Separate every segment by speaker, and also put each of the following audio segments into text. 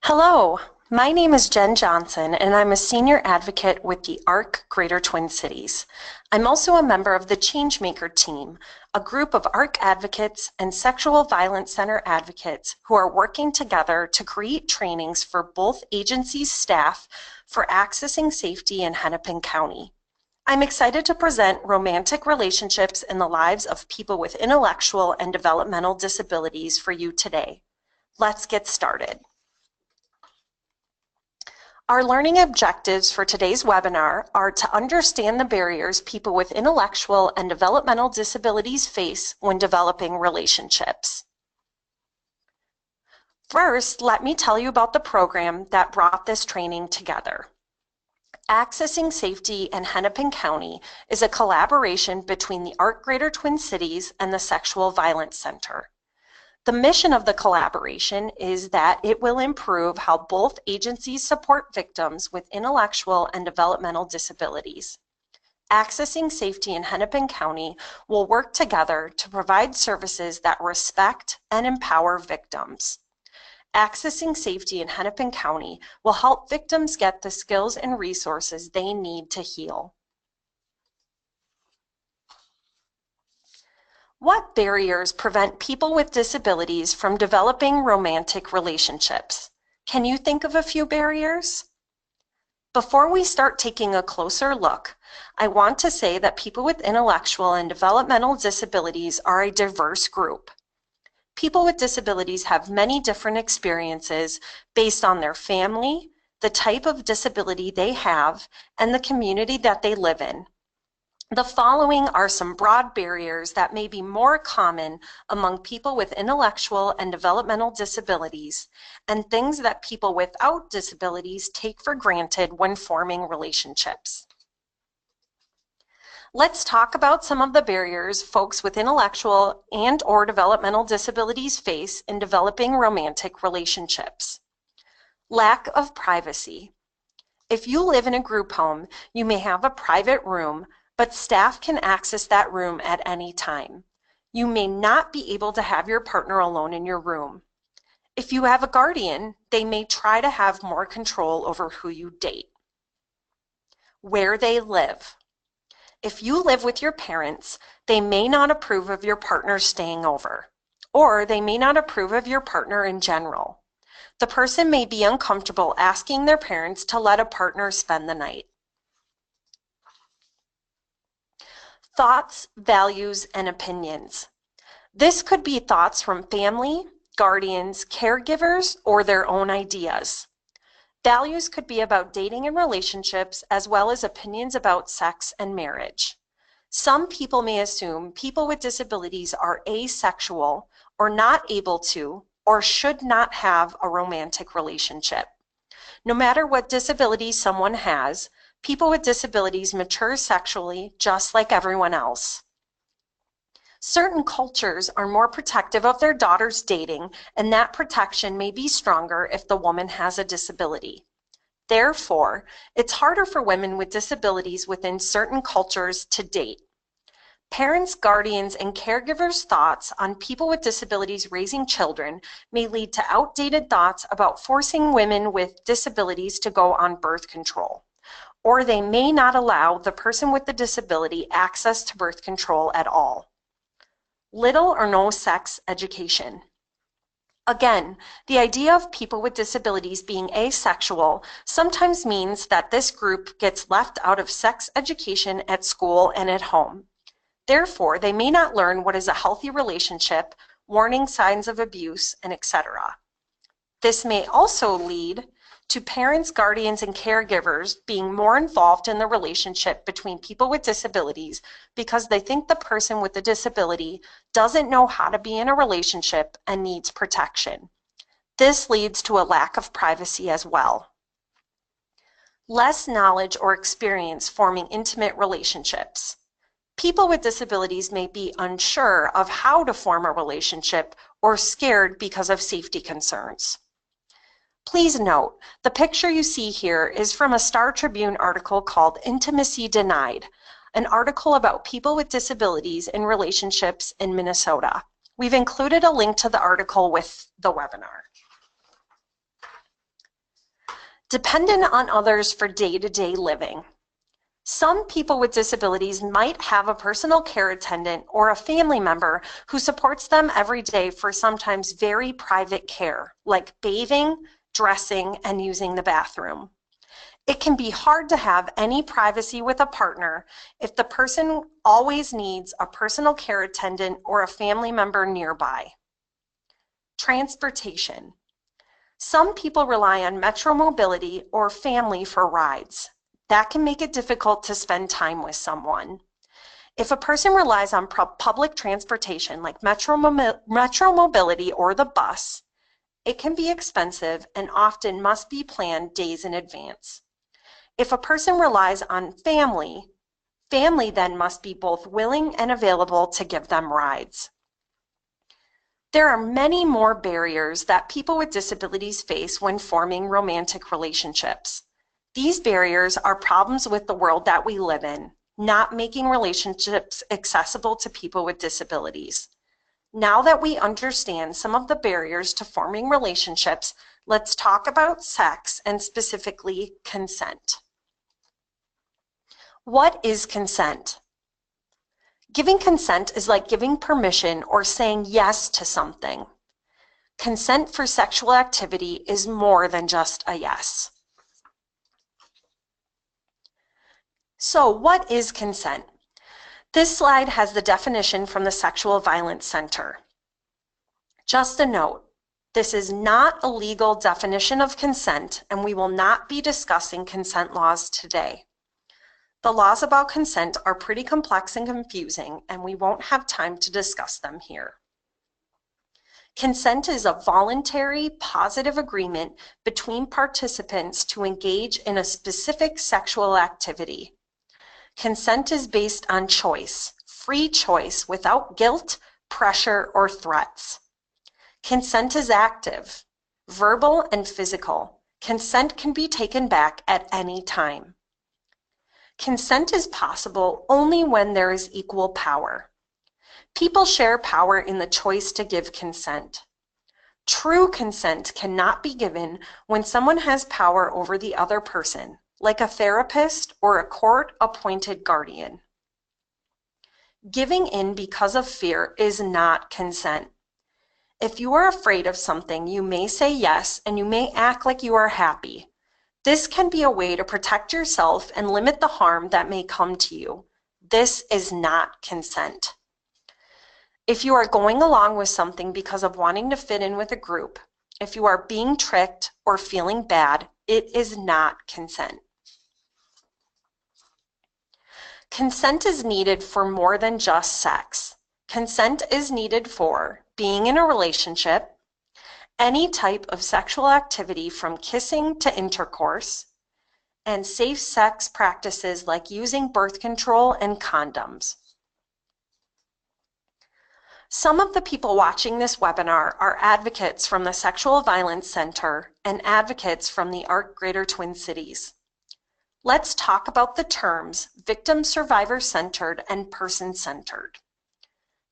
Speaker 1: Hello, my name is Jen Johnson, and I'm a senior advocate with the ARC Greater Twin Cities. I'm also a member of the Changemaker team, a group of ARC advocates and sexual violence center advocates who are working together to create trainings for both agencies' staff for accessing safety in Hennepin County. I'm excited to present romantic relationships in the lives of people with intellectual and developmental disabilities for you today. Let's get started. Our learning objectives for today's webinar are to understand the barriers people with intellectual and developmental disabilities face when developing relationships. First, let me tell you about the program that brought this training together. Accessing Safety in Hennepin County is a collaboration between the ARC Greater Twin Cities and the Sexual Violence Center. The mission of the collaboration is that it will improve how both agencies support victims with intellectual and developmental disabilities. Accessing Safety in Hennepin County will work together to provide services that respect and empower victims. Accessing Safety in Hennepin County will help victims get the skills and resources they need to heal. What barriers prevent people with disabilities from developing romantic relationships? Can you think of a few barriers? Before we start taking a closer look, I want to say that people with intellectual and developmental disabilities are a diverse group. People with disabilities have many different experiences based on their family, the type of disability they have, and the community that they live in. The following are some broad barriers that may be more common among people with intellectual and developmental disabilities, and things that people without disabilities take for granted when forming relationships. Let's talk about some of the barriers folks with intellectual and/or developmental disabilities face in developing romantic relationships. Lack of privacy. If you live in a group home, you may have a private room, but staff can access that room at any time. You may not be able to have your partner alone in your room. If you have a guardian, they may try to have more control over who you date. Where they live. If you live with your parents, they may not approve of your partner staying over, or they may not approve of your partner in general. The person may be uncomfortable asking their parents to let a partner spend the night. Thoughts, values, and opinions. This could be thoughts from family, guardians, caregivers, or their own ideas. Values could be about dating and relationships, as well as opinions about sex and marriage. Some people may assume people with disabilities are asexual or not able to or should not have a romantic relationship. No matter what disability someone has, people with disabilities mature sexually just like everyone else. Certain cultures are more protective of their daughters dating, and that protection may be stronger if the woman has a disability. Therefore, it's harder for women with disabilities within certain cultures to date. Parents, guardians, and caregivers' thoughts on people with disabilities raising children may lead to outdated thoughts about forcing women with disabilities to go on birth control, or they may not allow the person with the disability access to birth control at all. Little or no sex education. Again, the idea of people with disabilities being asexual sometimes means that this group gets left out of sex education at school and at home. Therefore, they may not learn what is a healthy relationship, warning signs of abuse, and etc. This may also lead to parents, guardians, and caregivers being more involved in the relationship between people with disabilities because they think the person with the disability doesn't know how to be in a relationship and needs protection. This leads to a lack of privacy as well. Less knowledge or experience forming intimate relationships. People with disabilities may be unsure of how to form a relationship or scared because of safety concerns. Please note, the picture you see here is from a Star Tribune article called Intimacy Denied, an article about people with disabilities in relationships in Minnesota. We've included a link to the article with the webinar. Dependent on others for day-to-day living. Some people with disabilities might have a personal care attendant or a family member who supports them every day for sometimes very private care, like bathing, dressing, and using the bathroom. It can be hard to have any privacy with a partner if the person always needs a personal care attendant or a family member nearby. Transportation. Some people rely on metro mobility or family for rides. That can make it difficult to spend time with someone. If a person relies on public transportation like metro mobility or the bus, it can be expensive and often must be planned days in advance. If a person relies on family then must be both willing and available to give them rides. There are many more barriers that people with disabilities face when forming romantic relationships. These barriers are problems with the world that we live in, not making relationships accessible to people with disabilities. Now that we understand some of the barriers to forming relationships, let's talk about sex and specifically consent. What is consent? Giving consent is like giving permission or saying yes to something. Consent for sexual activity is more than just a yes. So what is consent? This slide has the definition from the Sexual Violence Center. Just a note, this is not a legal definition of consent, and we will not be discussing consent laws today. The laws about consent are pretty complex and confusing, and we won't have time to discuss them here. Consent is a voluntary, positive agreement between participants to engage in a specific sexual activity. Consent is based on choice, free choice without guilt, pressure, or threats. Consent is active, verbal and physical. Consent can be taken back at any time. Consent is possible only when there is equal power. People share power in the choice to give consent. True consent cannot be given when someone has power over the other person, like a therapist or a court-appointed guardian. Giving in because of fear is not consent. If you are afraid of something, you may say yes and you may act like you are happy. This can be a way to protect yourself and limit the harm that may come to you. This is not consent. If you are going along with something because of wanting to fit in with a group, if you are being tricked or feeling bad, it is not consent. Consent is needed for more than just sex. Consent is needed for being in a relationship, any type of sexual activity from kissing to intercourse, and safe sex practices like using birth control and condoms. Some of the people watching this webinar are advocates from the Sexual Violence Center and advocates from the ARC Greater Twin Cities. Let's talk about the terms victim survivor centered and person centered.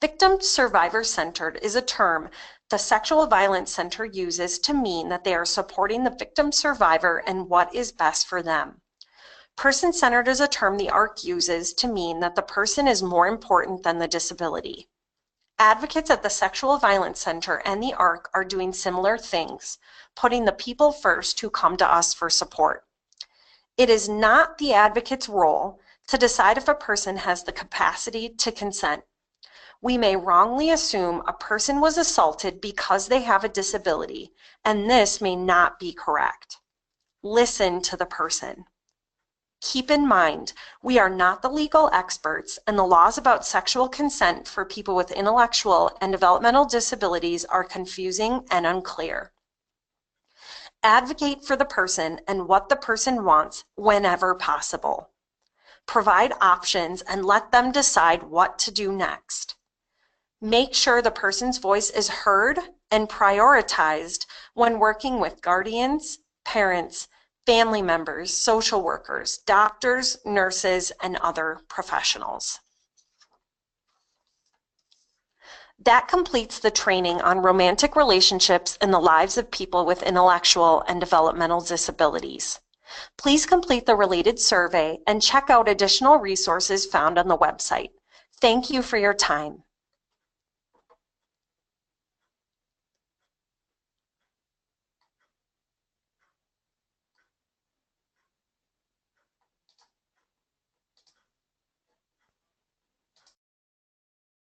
Speaker 1: Victim survivor centered is a term the Sexual Violence Center uses to mean that they are supporting the victim survivor and what is best for them. Person centered is a term the ARC uses to mean that the person is more important than the disability. Advocates at the Sexual Violence Center and the ARC are doing similar things, putting the people first who come to us for support. It is not the advocate's role to decide if a person has the capacity to consent. We may wrongly assume a person was assaulted because they have a disability, and this may not be correct. Listen to the person. Keep in mind, we are not the legal experts, and the laws about sexual consent for people with intellectual and developmental disabilities are confusing and unclear. Advocate for the person and what the person wants whenever possible. Provide options and let them decide what to do next. Make sure the person's voice is heard and prioritized when working with guardians, parents, family members, social workers, doctors, nurses, and other professionals. That completes the training on romantic relationships in the lives of people with intellectual and developmental disabilities. Please complete the related survey and check out additional resources found on the website. Thank you for your time.